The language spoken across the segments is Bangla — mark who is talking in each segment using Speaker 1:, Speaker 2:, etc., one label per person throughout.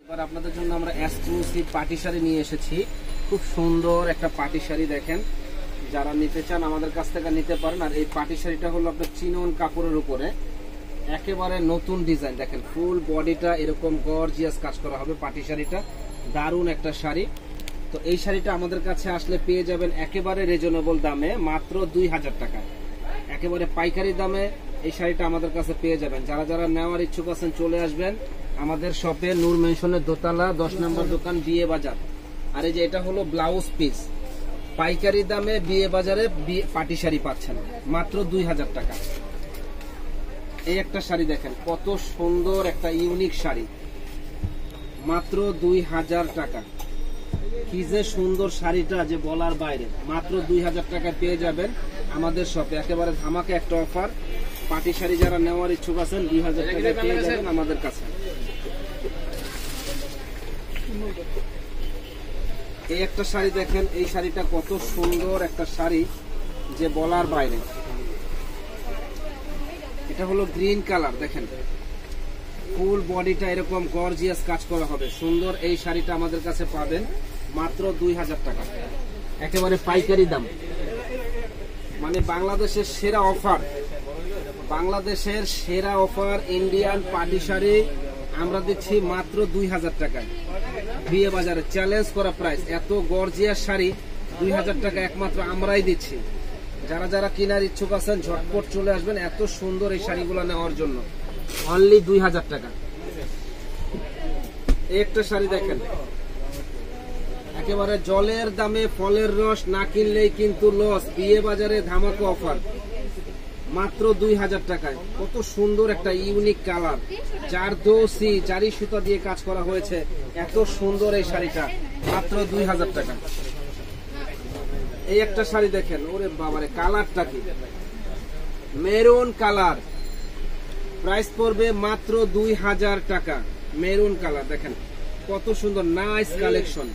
Speaker 1: এবার আপনাদের জন্য আমরা এক্সক্লুসিভ পার্টি শাড়ি নিয়ে এসেছি। খুব সুন্দর একটা পার্টি শাড়ি, দেখেন যারা নিতে চান আমাদের কাছ থেকে নিতে পারেন। আর এই পার্টি শাড়িটা হলো আপনার চিনন কাপড়ের উপরে, একেবারে নতুন ডিজাইন। দেখেন ফুল বডিটা এরকম গর্জিয়াস কাজ করা হবে। পার্টি শাড়িটা দারুণ একটা শাড়ি। তো এই শাড়িটা আমাদের কাছে আসলে পেয়ে যাবেন একেবারে রিজনেবল দামে, মাত্র 2000 টাকা, একেবারে পাইকারি দামে এই শাড়িটা আমাদের কাছে পেয়ে যাবেন। যারা যারা নেওয়ার ইচ্ছুক আছেন চলে আসবেন আমাদের শপে, নূর মেনশনের দোতলা 10 নম্বর দোকান, বিয়ে বাজার। আর এই যে এটা হলো ব্লাউজ পিস, পাইকারি দামে বিয়ে বাজারে পার্টি শাড়ি পাচ্ছেন মাত্র 2000 টাকা। এই একটা শাড়ি দেখেন কত সুন্দর একটা ইউনিক শাড়ি, মাত্র 2000 টাকা। কি যে সুন্দর শাড়িটা যে বলার বাইরে, মাত্র 2000 টাকা পেয়ে যাবেন আমাদের শপে। একেবারে ধামাকা একটা অফার। পার্টি শাড়ি যারা নেওয়ার ইচ্ছুক আছেন 2000 টাকা পেয়ে যাবেন আমাদের কাছে। এই একটা শাড়ি দেখেন, এই শাড়িটা কত সুন্দর একটা শাড়ি যে বলার বাইরে। এটা হলো গ্রিন কালার, দেখেন ফুল বডিটা এরকম গর্জিয়াস কাজ করা হবে, সুন্দর। এই শাড়িটা আমাদের কাছে পাবেন মাত্র 2000 টাকা, একেবারে পাইকারি দাম। মানে বাংলাদেশের সেরা অফার, বাংলাদেশের সেরা অফার ইন্ডিয়ান পার্টি শাড়ি আমরা দিচ্ছি মাত্র 2000 টাকায়। বিয়ে বাজারে চ্যালেঞ্জ করা প্রাইস, এত গর্জিয়াস শাড়ি 2000 টাকা একমাত্র আমরাই দিচ্ছি। যারা যারা কেনার ইচ্ছুক আছেন ঝটপট চলে আসবেন এত সুন্দর এই শাড়িগুলো নেওয়ার জন্য, অনলি 2000 টাকা। একটা শাড়ি দেখেন একেবারে জলের দামে ফলের রস, না কিনলেই কিন্তু লস। বিয়ে বাজারে ধামাকা অফার মাত্র 2000 টাকায়। কত সুন্দর একটা ইউনিক কালার, জারদৌসি জারি সুতা দিয়ে কাজ করা হয়েছে, এত সুন্দর এই শাড়িটা মাত্র 2000 টাকা। এই একটা শাড়ি দেখেন, ওরে বাবারে কালারটা কি, মেরুন কালার, প্রাইস পড়বে মাত্র 2000 টাকা। মেরুন কালার দেখেন কত সুন্দর, নাইস কালেকশন,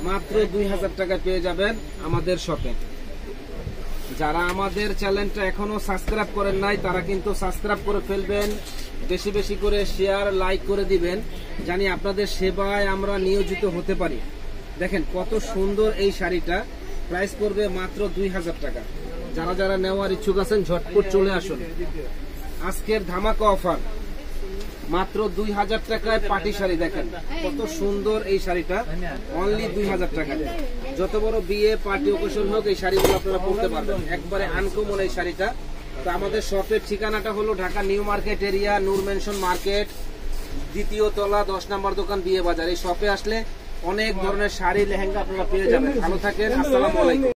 Speaker 1: মাত্র 2000 টাকা পেয়ে যাবেন আমাদের শপে। যারা আমাদের চ্যানেলটা এখনো সাবস্ক্রাইব করেন নাই তারা কিন্তু সাবস্ক্রাইব করে ফেলবেন, বেশি বেশি করে শেয়ার লাইক করে দিবেন, জানি আপনাদের সেবায় আমরা নিয়োজিত হতে পারি। দেখেন কত সুন্দর এই শাড়িটা, প্রাইস পড়বে মাত্র 2000 টাকা। যারা যারা নেওয়ার ইচ্ছুক আছেন ঝটপট চলে আসুন। আজকের ধামাকা অফার মাত্র 2000 টাকায় পার্টি শাড়ি। দেখেন কত সুন্দর এই শাড়িটা, অনলি 2000 টাকা। যত বড় বিয়ে পার্টি অকেশন হোক এই শাড়িগুলো আপনারা পরতে পারবেন, একবারে আনকমন এই শাড়িটা। তো আমাদের শপের ঠিকানাটা হলো ঢাকা নিউ মার্কেট এরিয়া, নূর মেনশন মার্কেট, দ্বিতীয় তলা 10 নম্বর দোকান, বিয়ে বাজার। এই শপে আসলে অনেক ধরনের শাড়ি লেহেঙ্গা আপনারা পেয়ে যাবেন। ভালো থাকেন, আসসালামু আলাইকুম।